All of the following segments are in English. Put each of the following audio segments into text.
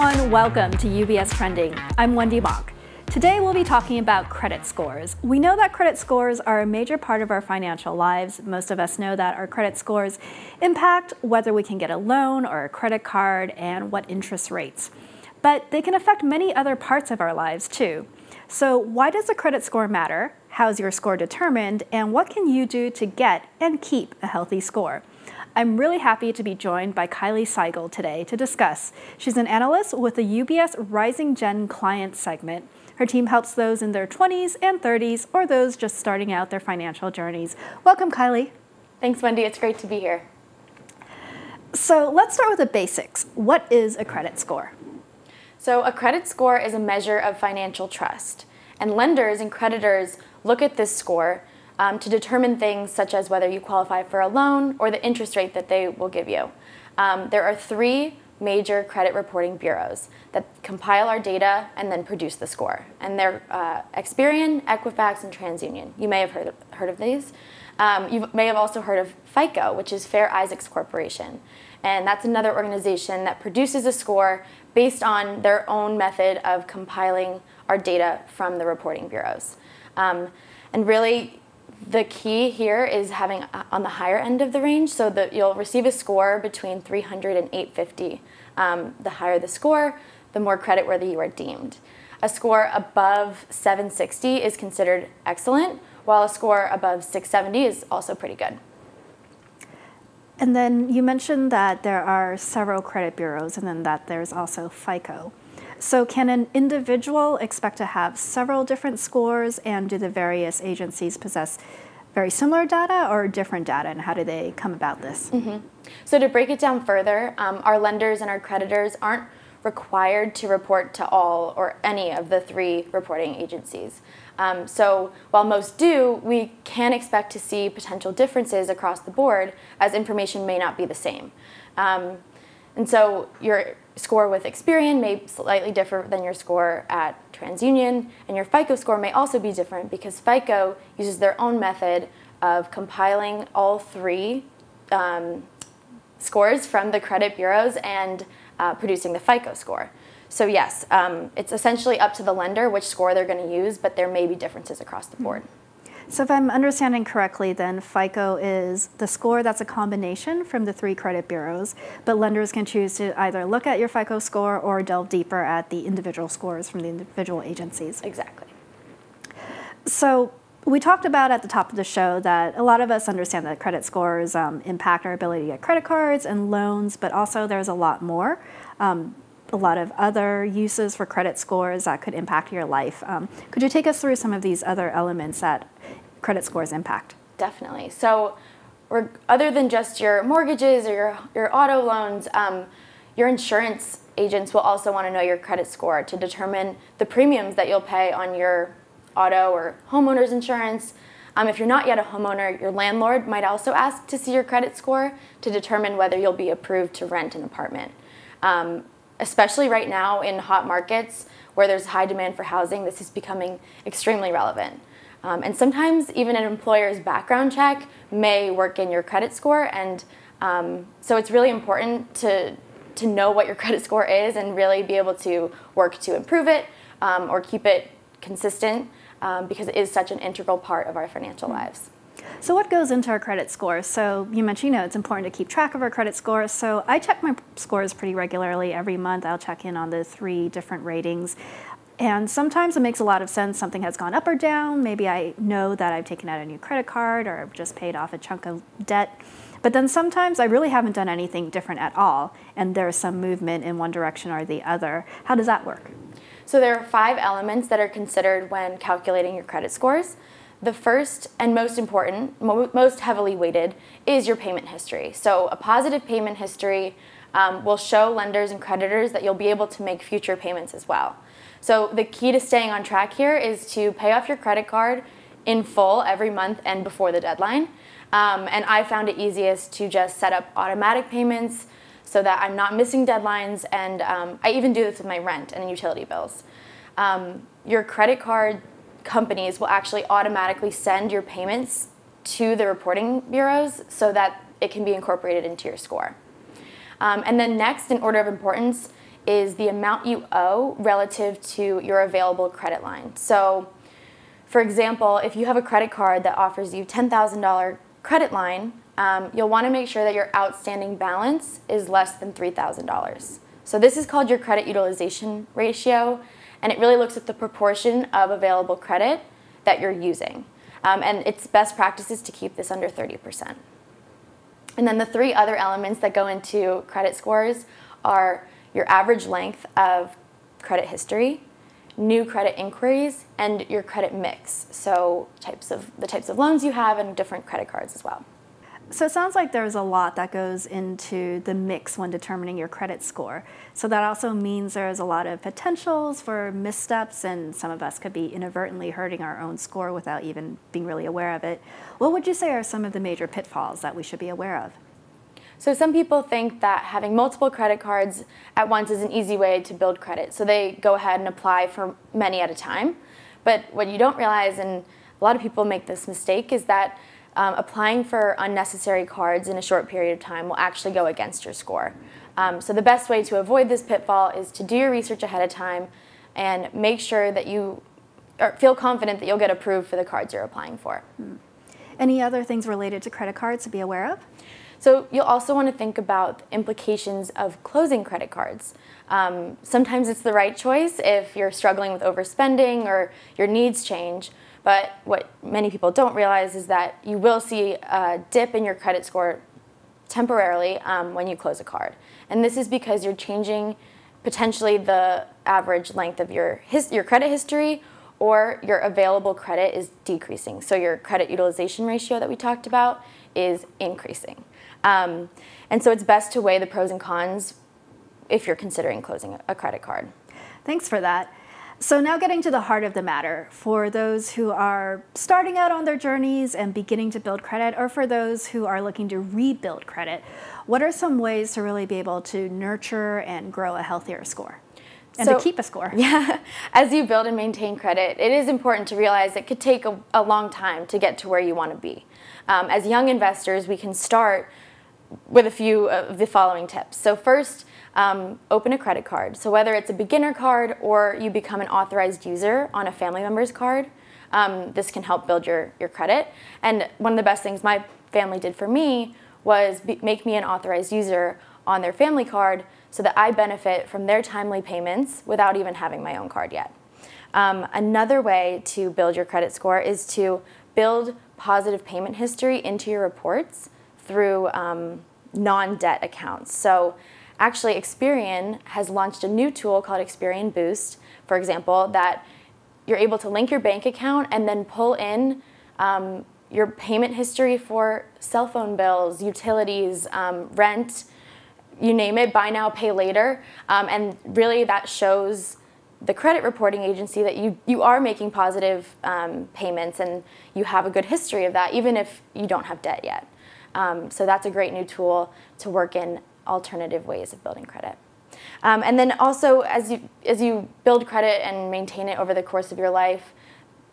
everyone, welcome to UBS Trending. I'm Wendy Bach. Today we'll be talking about credit scores. We know that credit scores are a major part of our financial lives. Most of us know that our credit scores impact whether we can get a loan or a credit card and what interest rates. But they can affect many other parts of our lives too. So why does a credit score matter? How's your score determined? And what can you do to get and keep a healthy score? I'm really happy to be joined by Kylie Seigel today to discuss. She's an analyst with the UBS Rising Gen Client segment. Her team helps those in their 20s and 30s or those just starting out their financial journeys. Welcome, Kylie. Thanks, Wendy. It's great to be here. So let's start with the basics. What is a credit score? So a credit score is a measure of financial trust. And lenders and creditors look at this score to determine things such as whether you qualify for a loan or the interest rate that they will give you. There are three major credit reporting bureaus that compile our data and then produce the score. And they're Experian, Equifax, and TransUnion. You may have heard of these. You may have also heard of FICO, which is Fair Isaacs Corporation. And that's another organization that produces a score based on their own method of compiling our data from the reporting bureaus. And really, the key here is having on the higher end of the range, so that you'll receive a score between 300 and 850. The higher the score, the more creditworthy you are deemed. A score above 760 is considered excellent, while a score above 670 is also pretty good. And then you mentioned that there are several credit bureaus and then that there's also FICO. So can an individual expect to have several different scores, and do the various agencies possess very similar data or different data, and how do they come about this? So to break it down further, our lenders and our creditors aren't required to report to all or any of the three reporting agencies. So while most do, we can expect to see potential differences across the board as information may not be the same. And so your score with Experian may slightly differ than your score at TransUnion, and your FICO score may also be different because FICO uses their own method of compiling all three scores from the credit bureaus and producing the FICO score. So yes, it's essentially up to the lender which score they're going to use, but there may be differences across the board. So if I'm understanding correctly, then FICO is the score that's a combination from the three credit bureaus, but lenders can choose to either look at your FICO score or delve deeper at the individual scores from the individual agencies. Exactly. So we talked about at the top of the show that a lot of us understand that credit scores impact our ability to get credit cards and loans, but also there's a lot more. A lot of other uses for credit scores that could impact your life. Could you take us through some of these other elements that credit scores impact? Definitely. So other than just your mortgages or your auto loans, your insurance agents will also want to know your credit score to determine the premiums that you'll pay on your auto or homeowner's insurance. If you're not yet a homeowner, your landlord might also ask to see your credit score to determine whether you'll be approved to rent an apartment. Especially right now in hot markets where there's high demand for housing, this is becoming extremely relevant. And sometimes even an employer's background check may work in your credit score, and so it's really important to know what your credit score is and really be able to work to improve it or keep it consistent because it is such an integral part of our financial lives. So what goes into our credit score? So you mentioned, it's important to keep track of our credit scores. So I check my scores pretty regularly. Every month I'll check in on the three different ratings. And sometimes it makes a lot of sense. Something has gone up or down. Maybe I know that I've taken out a new credit card or I've just paid off a chunk of debt. But then sometimes I really haven't done anything different at all, and there's some movement in one direction or the other. How does that work? So there are 5 elements that are considered when calculating your credit scores. The first and most important, most heavily weighted, is your payment history. So a positive payment history will show lenders and creditors that you'll be able to make future payments as well. So the key to staying on track here is to pay off your credit card in full every month and before the deadline. And I found it easiest to just set up automatic payments so that I'm not missing deadlines, and I even do this with my rent and utility bills. Your credit card companies will actually automatically send your payments to the reporting bureaus so that it can be incorporated into your score. And then next, in order of importance, is the amount you owe relative to your available credit line. So, for example, if you have a credit card that offers you $10,000 credit line, you'll want to make sure that your outstanding balance is less than $3,000. So this is called your credit utilization ratio, and it really looks at the proportion of available credit that you're using. And it's best practices to keep this under 30%. And then the three other elements that go into credit scores are your average length of credit history, new credit inquiries, and your credit mix. So the types of loans you have and different credit cards as well. So it sounds like there's a lot that goes into the mix when determining your credit score. So that also means there's a lot of potentials for missteps, and some of us could be inadvertently hurting our own score without even being really aware of it. What would you say are some of the major pitfalls that we should be aware of? So some people think that having multiple credit cards at once is an easy way to build credit. So they go ahead and apply for many at a time. But what you don't realize, and a lot of people make this mistake, is that applying for unnecessary cards in a short period of time will actually go against your score. So the best way to avoid this pitfall is to do your research ahead of time and make sure that you feel confident that you'll get approved for the cards you're applying for. Any other things related to credit cards to be aware of? So you'll also want to think about implications of closing credit cards. Sometimes it's the right choice if you're struggling with overspending or your needs change. But what many people don't realize is that you will see a dip in your credit score temporarily when you close a card. And this is because you're changing potentially the average length of your credit history, or your available credit is decreasing. So your credit utilization ratio that we talked about is increasing. And so it's best to weigh the pros and cons if you're considering closing a credit card. Thanks for that. So now getting to the heart of the matter, for those who are starting out on their journeys and beginning to build credit, or for those who are looking to rebuild credit, what are some ways to really be able to nurture and grow a healthier score? And to keep a score. Yeah, as you build and maintain credit, it is important to realize it could take a long time to get to where you want to be. As young investors, we can start with a few of the following tips. So first, open a credit card. So whether it's a beginner card or you become an authorized user on a family member's card, this can help build your credit. And one of the best things my family did for me was make me an authorized user on their family card so that I benefit from their timely payments without even having my own card yet. Another way to build your credit score is to build positive payment history into your reports through non-debt accounts. So actually, Experian has launched a new tool called Experian Boost, for example, that you're able to link your bank account and then pull in your payment history for cell phone bills, utilities, rent, you name it, buy now, pay later. And really that shows the credit reporting agency that you are making positive payments and you have a good history of that, even if you don't have debt yet. So that's a great new tool to work in alternative ways of building credit. And then also, as you build credit and maintain it over the course of your life,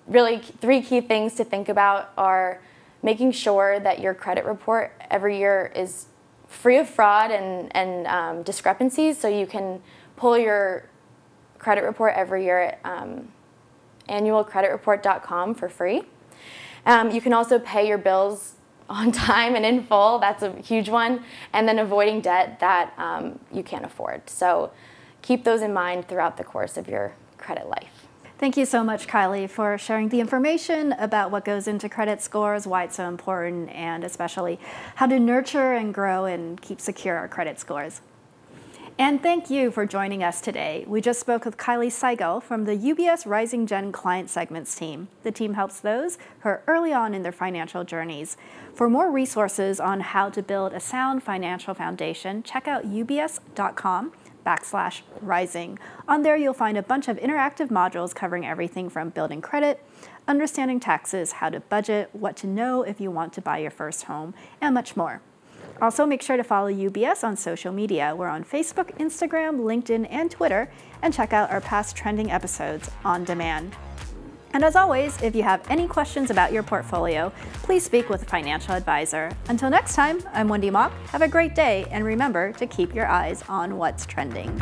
really three key things to think about are making sure that your credit report every year is free of fraud and discrepancies, so you can pull your credit report every year at annualcreditreport.com for free. You can also pay your bills on time and in full. That's a huge one. And then avoiding debt that you can't afford. So keep those in mind throughout the course of your credit life. Thank you so much, Kylie, for sharing the information about what goes into credit scores, why it's so important, and especially how to nurture and grow and keep secure our credit scores. And thank you for joining us today. We just spoke with Kylie Seigel from the UBS Rising Gen Client Segments team. The team helps those who are early on in their financial journeys. For more resources on how to build a sound financial foundation, check out ubs.com/rising. On there, you'll find a bunch of interactive modules covering everything from building credit, understanding taxes, how to budget, what to know if you want to buy your first home, and much more. Also, make sure to follow UBS on social media. We're on Facebook, Instagram, LinkedIn, and Twitter, and check out our past trending episodes on demand. And as always, if you have any questions about your portfolio, please speak with a financial advisor. Until next time, I'm Wendy Mock. Have a great day, and remember to keep your eyes on what's trending.